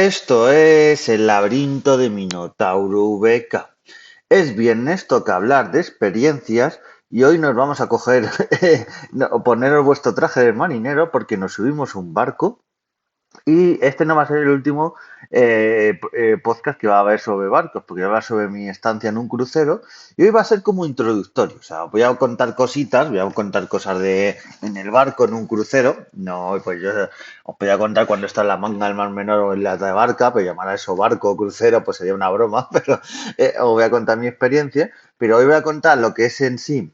Esto es el laberinto de Minotauro VK. Es viernes, toca hablar de experiencias y hoy nos vamos a coger, poneros vuestro traje de marinero porque nos subimos a un barco y este no va a ser el último podcast que va a haber sobre barcos, porque va a hablar sobre mi estancia en un crucero y hoy va a ser como introductorio. O sea, voy a contar cositas, voy a contar cosas de en el barco, en un crucero. No, pues yo os voy a contar cuando está en la manga del mar menor o en la de barca, pues llamar a eso barco o crucero, pues sería una broma, pero os voy a contar mi experiencia. Pero hoy voy a contar lo que es en sí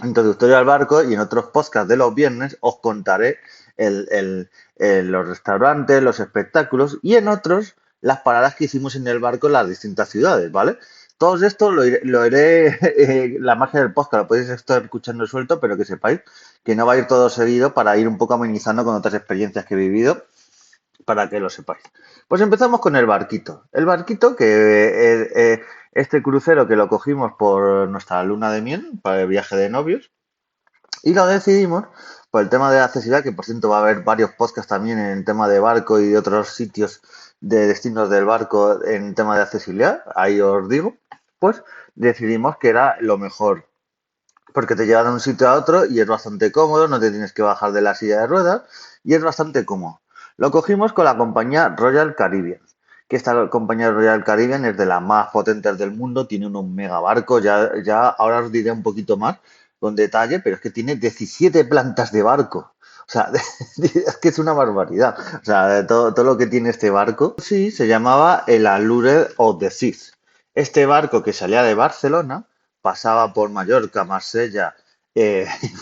introductorio al barco y en otros podcasts de los viernes os contaré los restaurantes, los espectáculos y en otros las paradas que hicimos en el barco en las distintas ciudades, ¿vale? Todo esto lo iré la magia del podcast lo podéis estar escuchando suelto, pero que sepáis que no va a ir todo seguido para ir un poco amenizando con otras experiencias que he vivido para que lo sepáis. Pues empezamos con el barquito. El barquito que este crucero que lo cogimos por nuestra luna de miel, para el viaje de novios, y lo decidimos por el tema de la accesibilidad, que por cierto va a haber varios podcasts también en tema de barco y de otros sitios de destinos del barco en tema de accesibilidad, ahí os digo, pues decidimos que era lo mejor, porque te lleva de un sitio a otro y es bastante cómodo, no te tienes que bajar de la silla de ruedas y es bastante cómodo. Lo cogimos con la compañía Royal Caribbean, que esta compañía Royal Caribbean es de las más potentes del mundo, tiene unos mega barcos, ya ahora os diré un poquito más con detalle, pero es que tiene 17 plantas de barco. O sea, es que es una barbaridad. O sea, de todo lo que tiene este barco, sí, se llamaba el Allure of the Seas. Este barco que salía de Barcelona pasaba por Mallorca, Marsella,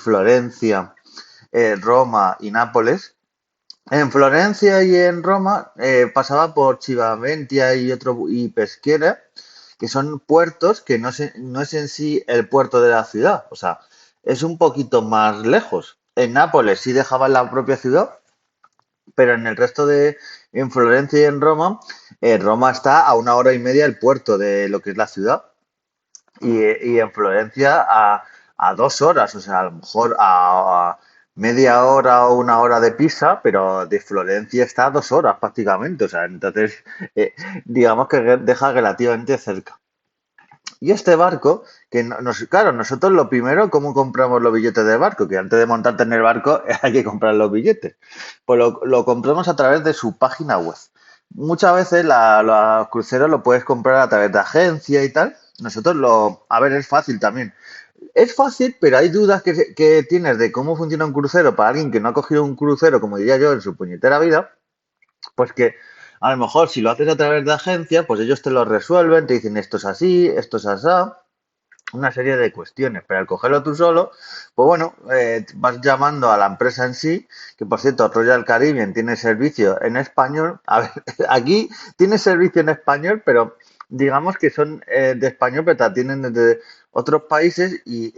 Florencia, Roma y Nápoles. En Florencia y en Roma pasaba por Chivaventia y Pesquera, que son puertos que no es en sí el puerto de la ciudad, o sea, es un poquito más lejos. En Nápoles sí dejaban la propia ciudad, pero en el resto en Florencia y en Roma está a una hora y media el puerto de lo que es la ciudad y en Florencia a 2 horas, o sea, a lo mejor a media hora o una hora de Pisa, pero de Florencia está a 2 horas prácticamente, o sea, entonces digamos que deja relativamente cerca. Y este barco, claro, nosotros lo primero, ¿cómo compramos los billetes de barco? Que antes de montarte en el barco hay que comprar los billetes. Pues lo compramos a través de su página web. Muchas veces los cruceros lo puedes comprar a través de agencia y tal. A ver, es fácil también. Es fácil, pero hay dudas que tienes de cómo funciona un crucero para alguien que no ha cogido un crucero, como diría yo, en su puñetera vida. Pues que a lo mejor si lo haces a través de agencia, pues ellos te lo resuelven, te dicen esto es así, esto es así, una serie de cuestiones. Pero al cogerlo tú solo, pues bueno, vas llamando a la empresa en sí, que por cierto, Royal Caribbean tiene servicio en español. A ver, aquí tiene servicio en español, pero digamos que son de español, pero te atienden desde otros países y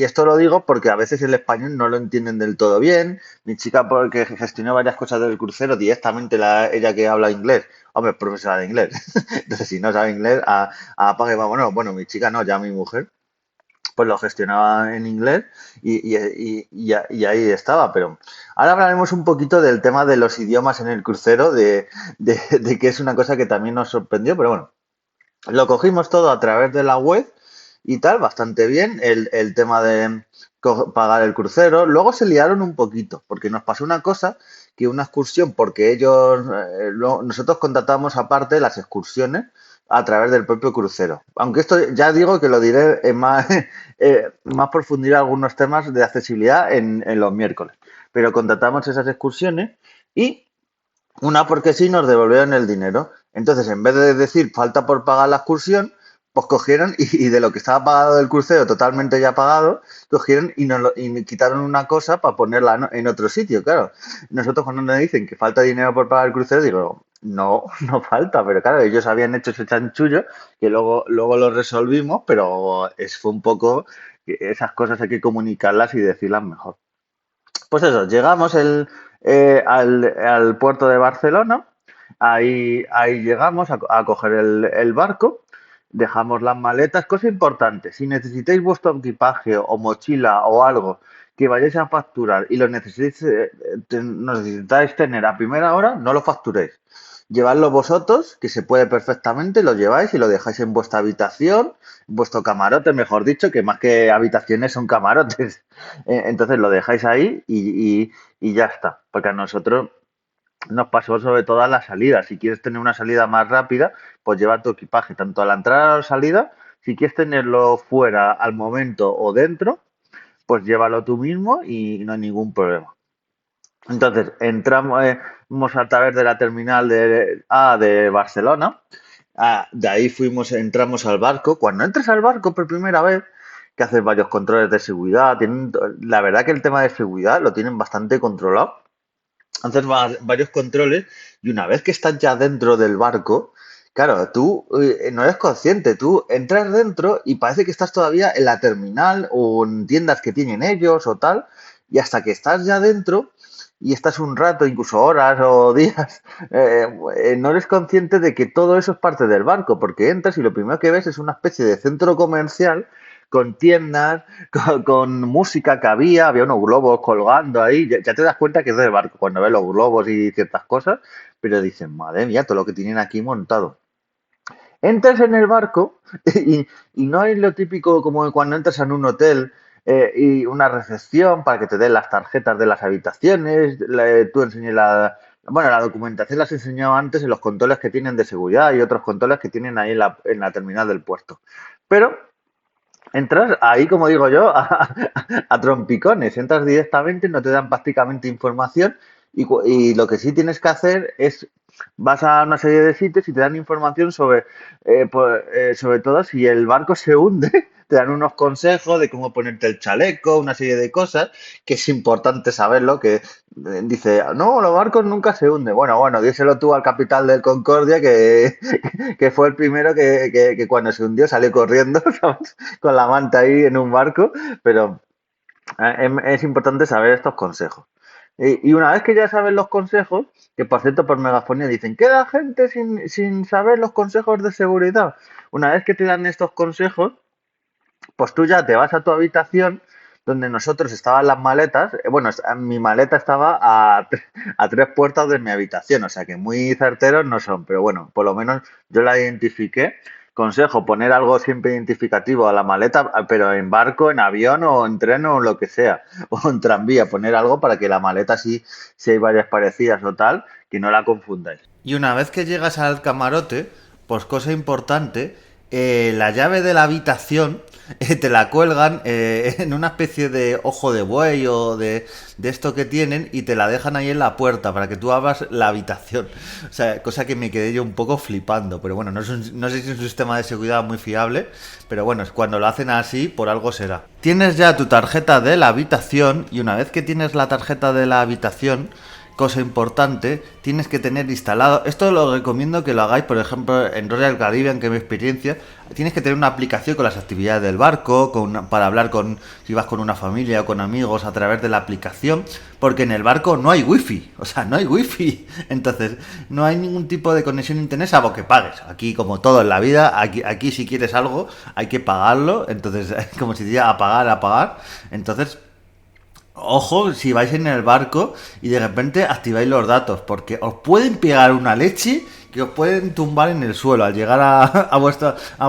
esto lo digo porque a veces el español no lo entienden del todo bien. Mi chica, porque gestionó varias cosas del crucero, directamente ella que habla inglés, hombre, es profesora de inglés. Entonces, si no sabe inglés, apague, vámonos. Bueno, mi chica no, ya mi mujer, pues lo gestionaba en inglés y ahí estaba. Pero ahora hablaremos un poquito del tema de los idiomas en el crucero, de que es una cosa que también nos sorprendió, pero bueno, lo cogimos todo a través de la web y tal, bastante bien, el tema de pagar el crucero. Luego se liaron un poquito, porque nos pasó una cosa, que una excursión, porque nosotros contratamos aparte las excursiones a través del propio crucero. Aunque esto ya digo que lo diré en más, más profundidad algunos temas de accesibilidad en los miércoles. Pero contratamos esas excursiones y una porque sí nos devolvieron el dinero. Entonces, en vez de decir falta por pagar la excursión, pues cogieron y de lo que estaba pagado del crucero, totalmente ya pagado, cogieron y me quitaron una cosa para ponerla en otro sitio. Claro, nosotros cuando nos dicen que falta dinero por pagar el crucero, digo, no, no falta, pero claro, ellos habían hecho ese chanchullo que luego lo resolvimos, pero fue un poco, esas cosas hay que comunicarlas y decirlas mejor. Pues eso, llegamos al puerto de Barcelona, ahí llegamos a coger el barco, dejamos las maletas, cosa importante, si necesitáis vuestro equipaje o mochila o algo que vayáis a facturar y lo necesitáis tener a primera hora, no lo facturéis. llevadlo vosotros, que se puede perfectamente, lo lleváis y lo dejáis en vuestra habitación, vuestro camarote, mejor dicho, que más que habitaciones son camarotes. Entonces lo dejáis ahí y ya está. Porque a nosotros nos pasó sobre todo a la salida. Si quieres tener una salida más rápida, pues lleva tu equipaje, tanto a la entrada a la salida. Si quieres tenerlo fuera al momento o dentro, pues llévalo tú mismo y no hay ningún problema. Entonces, entramos a través de la terminal de Barcelona. De ahí entramos al barco. Cuando entres al barco por primera vez, que haces varios controles de seguridad, la verdad que el tema de seguridad lo tienen bastante controlado. Haces varios controles y una vez que estás ya dentro del barco, claro, tú no eres consciente, tú entras dentro y parece que estás todavía en la terminal o en tiendas que tienen ellos o tal, y hasta que estás ya dentro y estás un rato, incluso horas o días, no eres consciente de que todo eso es parte del barco, porque entras y lo primero que ves es una especie de centro comercial con tiendas, con música que había unos globos colgando ahí, ya te das cuenta que es del barco cuando ves los globos y ciertas cosas, pero dices, madre mía, todo lo que tienen aquí montado. Entras en el barco y no es lo típico como cuando entras en un hotel y una recepción para que te den las tarjetas de las habitaciones, tú enseñas bueno, la documentación las he enseñado antes en los controles que tienen de seguridad y otros controles que tienen ahí en la terminal del puerto. Pero entras ahí, como digo yo, a trompicones. Entras directamente, no te dan prácticamente información y lo que sí tienes que hacer es, vas a una serie de sitios y te dan información sobre todo si el barco se hunde, te dan unos consejos de cómo ponerte el chaleco, una serie de cosas que es importante saberlo, que dice, no, los barcos nunca se hunden. Bueno, díselo tú al capitán del Concordia que fue el primero que cuando se hundió salió corriendo, ¿sabes? Con la manta ahí en un barco, pero es importante saber estos consejos. Y una vez que ya sabes los consejos, que por cierto por megafonía dicen, queda gente sin saber los consejos de seguridad. Una vez que te dan estos consejos, pues tú ya te vas a tu habitación donde nosotros estaban las maletas. Bueno, mi maleta estaba a 3 puertas de mi habitación, o sea que muy certeros no son, pero bueno, por lo menos yo la identifiqué. Consejo, poner algo siempre identificativo a la maleta, pero en barco, en avión o en tren o lo que sea, o en tranvía, poner algo para que la maleta, si hay varias parecidas o tal, que no la confundáis. Y una vez que llegas al camarote, pues cosa importante, la llave de la habitación te la cuelgan en una especie de ojo de buey o de esto que tienen y te la dejan ahí en la puerta para que tú abras la habitación. O sea, cosa que me quedé yo un poco flipando. Pero bueno, no sé si es un sistema de seguridad muy fiable, pero bueno, cuando lo hacen así, por algo será. Tienes ya tu tarjeta de la habitación y una vez que tienes la tarjeta de la habitación, cosa importante, tienes que tener instalado, esto lo recomiendo que lo hagáis, por ejemplo, en Royal Caribbean, que es mi experiencia, tienes que tener una aplicación con las actividades del barco, para hablar si vas con una familia o con amigos a través de la aplicación, porque en el barco no hay wifi, o sea, no hay wifi, entonces no hay ningún tipo de conexión a internet salvo que pagues. Aquí, como todo en la vida, aquí si quieres algo hay que pagarlo, entonces como si dijera a pagar, entonces ojo si vais en el barco y de repente activáis los datos, porque os pueden pegar una leche que os pueden tumbar en el suelo al llegar a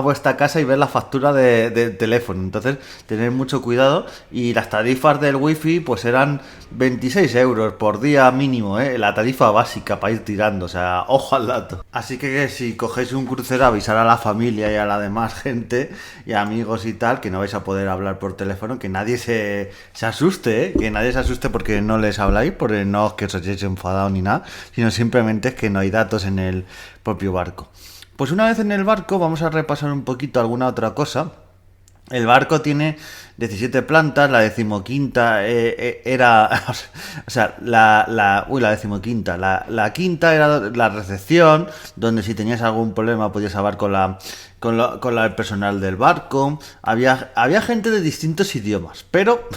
vuestra casa y ver la factura de teléfono. Entonces, tened mucho cuidado. Y las tarifas del wifi pues eran 26 euros por día mínimo, la tarifa básica para ir tirando. O sea, ojo al dato. Así que si cogéis un crucero, avisar a la familia y a la demás gente y amigos y tal, que no vais a poder hablar por teléfono, que nadie se asuste, que nadie se asuste porque no les habláis, porque no es que os hayáis enfadado ni nada, sino simplemente es que no hay datos en el propio barco. Pues una vez en el barco vamos a repasar un poquito alguna otra cosa. El barco tiene 17 plantas, la decimoquinta era, o sea, la decimoquinta, la quinta era la recepción, donde si tenías algún problema podías hablar con el personal del barco. Había gente de distintos idiomas, pero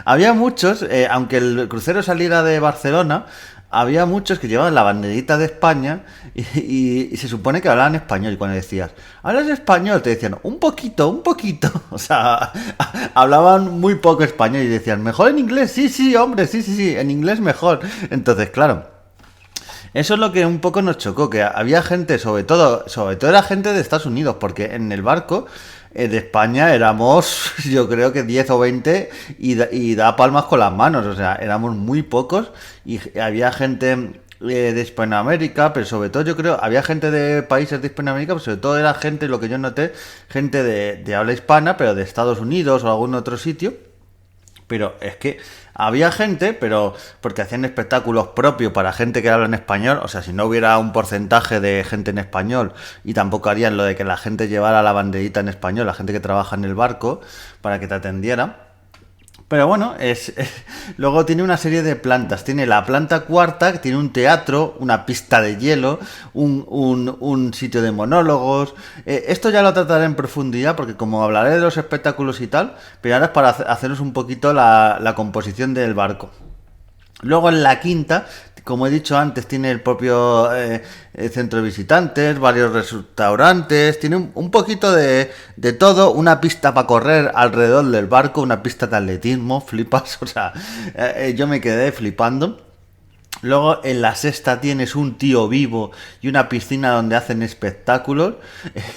había muchos, aunque el crucero saliera de Barcelona, había muchos que llevaban la banderita de España y se supone que hablaban español. Y cuando decías, ¿hablas español? Te decían, un poquito. O sea, hablaban muy poco español y decían, ¿mejor en inglés? Sí, hombre, sí, en inglés mejor. Entonces, claro, Eso es lo que un poco nos chocó, que había gente, sobre todo era gente de Estados Unidos, porque en el barco de España éramos, yo creo que 10 o 20 y da palmas con las manos, o sea, éramos muy pocos y había gente de Hispanoamérica, pero sobre todo yo creo, había gente de países de Hispanoamérica, pero sobre todo era gente, lo que yo noté, gente de habla hispana, pero de Estados Unidos o algún otro sitio. Pero es que había gente, pero porque hacían espectáculos propios para gente que habla en español, o sea, si no hubiera un porcentaje de gente en español y tampoco harían lo de que la gente llevara la banderita en español, la gente que trabaja en el barco, para que te atendiera. Pero bueno, luego tiene una serie de plantas. Tiene la planta cuarta, que tiene un teatro, una pista de hielo, un sitio de monólogos. Esto ya lo trataré en profundidad, porque como hablaré de los espectáculos y tal, pero ahora es para haceros un poquito la composición del barco. Luego en la quinta, como he dicho antes, tiene el propio centro de visitantes, varios restaurantes, tiene un poquito de todo, una pista para correr alrededor del barco, una pista de atletismo, flipas, o sea, yo me quedé flipando. Luego en la sexta tienes un tío vivo y una piscina donde hacen espectáculos.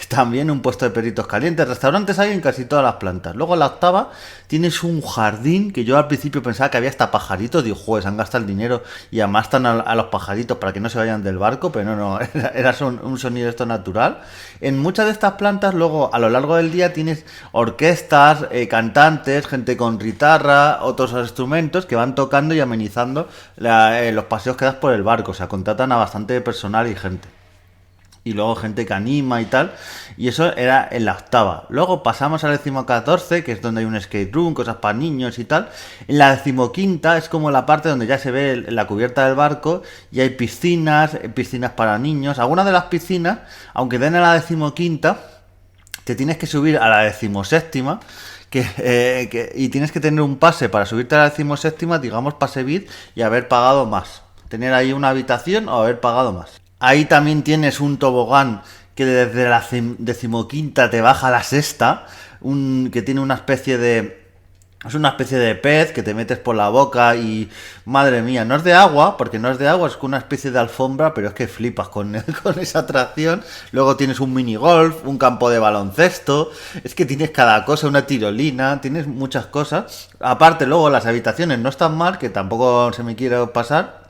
También un puesto de perritos calientes. Restaurantes hay en casi todas las plantas. Luego en la octava tienes un jardín que yo al principio pensaba que había hasta pajaritos. Digo, joder, se han gastado el dinero y amastan a los pajaritos para que no se vayan del barco. Pero no, era un sonido esto natural. En muchas de estas plantas luego a lo largo del día tienes orquestas, cantantes, gente con guitarra, otros instrumentos que van tocando y amenizando los paseos que das por el barco. O sea, contratan a bastante personal y gente. Y luego gente que anima y tal. Y eso era en la octava. Luego pasamos al 14, que es donde hay un skate room, cosas para niños y tal. En la 15 es como la parte donde ya se ve la cubierta del barco y hay piscinas para niños. Algunas de las piscinas, aunque den a la 15, te tienes que subir a la 17 y tienes que tener un pase para subirte a la 17, digamos pase VIP, y haber pagado más. Tener ahí una habitación o haber pagado más. Ahí también tienes un tobogán que desde la 15 te baja a la sexta, que tiene una especie de... Es una especie de pez que te metes por la boca y... Madre mía, no es de agua, porque no es de agua, es una especie de alfombra, pero es que flipas con esa atracción. Luego tienes un mini golf, un campo de baloncesto, es que tienes cada cosa, una tirolina, tienes muchas cosas. Aparte, luego las habitaciones no están mal, que tampoco se me quiere pasar,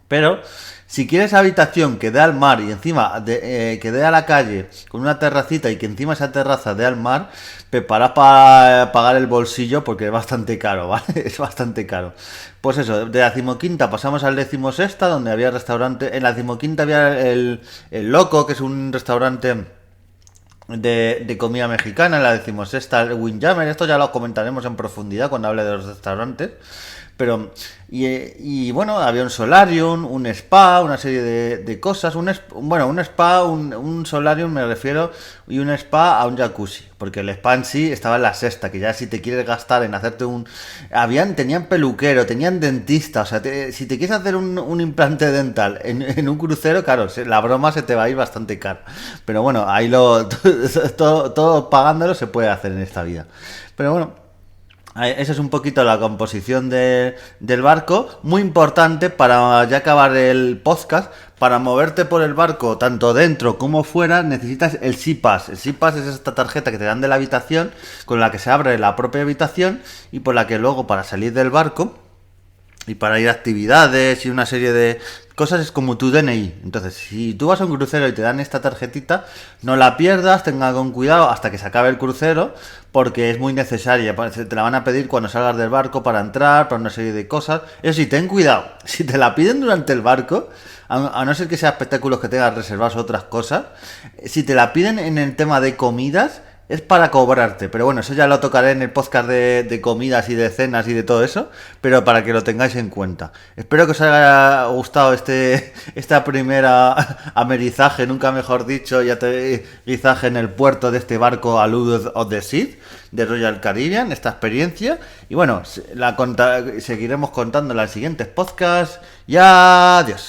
pero si quieres habitación que dé al mar y encima que dé a la calle con una terracita y que encima esa terraza dé al mar, prepara para pagar el bolsillo porque es bastante caro, ¿vale? Es bastante caro. Pues eso, de la 15 pasamos al 16, donde había restaurante. En la 15 había el Loco, que es un restaurante de comida mexicana. En la 16 el Windjammer. Esto ya lo comentaremos en profundidad cuando hable de los restaurantes. Pero, y bueno, había un solarium, un spa, una serie de cosas. Un spa, un solarium me refiero, y un spa a un jacuzzi. Porque el spa en sí estaba en la sexta, que ya si te quieres gastar en hacerte tenían peluquero, tenían dentista. O sea, si te quieres hacer un implante dental en un crucero, claro, la broma se te va a ir bastante cara. Pero bueno, ahí todo pagándolo se puede hacer en esta vida. Pero bueno. Esa es un poquito la composición del barco. Muy importante para ya acabar el podcast. Para moverte por el barco, tanto dentro como fuera, necesitas el SeaPass. El SeaPass es esta tarjeta que te dan de la habitación, con la que se abre la propia habitación y por la que luego para salir del barco y para ir a actividades y una serie de cosas es como tu DNI. Entonces, si tú vas a un crucero y te dan esta tarjetita, no la pierdas, tenga con cuidado hasta que se acabe el crucero, porque es muy necesaria. Te la van a pedir cuando salgas del barco para entrar, para una serie de cosas. Eso sí, ten cuidado. Si te la piden durante el barco, a no ser que sea espectáculos que tengas reservados o otras cosas, si te la piden en el tema de comidas, es para cobrarte, pero bueno, eso ya lo tocaré en el podcast de comidas y de cenas y de todo eso, pero para que lo tengáis en cuenta. Espero que os haya gustado esta primera amerizaje, nunca mejor dicho, y aterrizaje en el puerto de este barco Alud of the Sea, de Royal Caribbean, esta experiencia. Y bueno, seguiremos contándola en siguientes podcasts. Y adiós.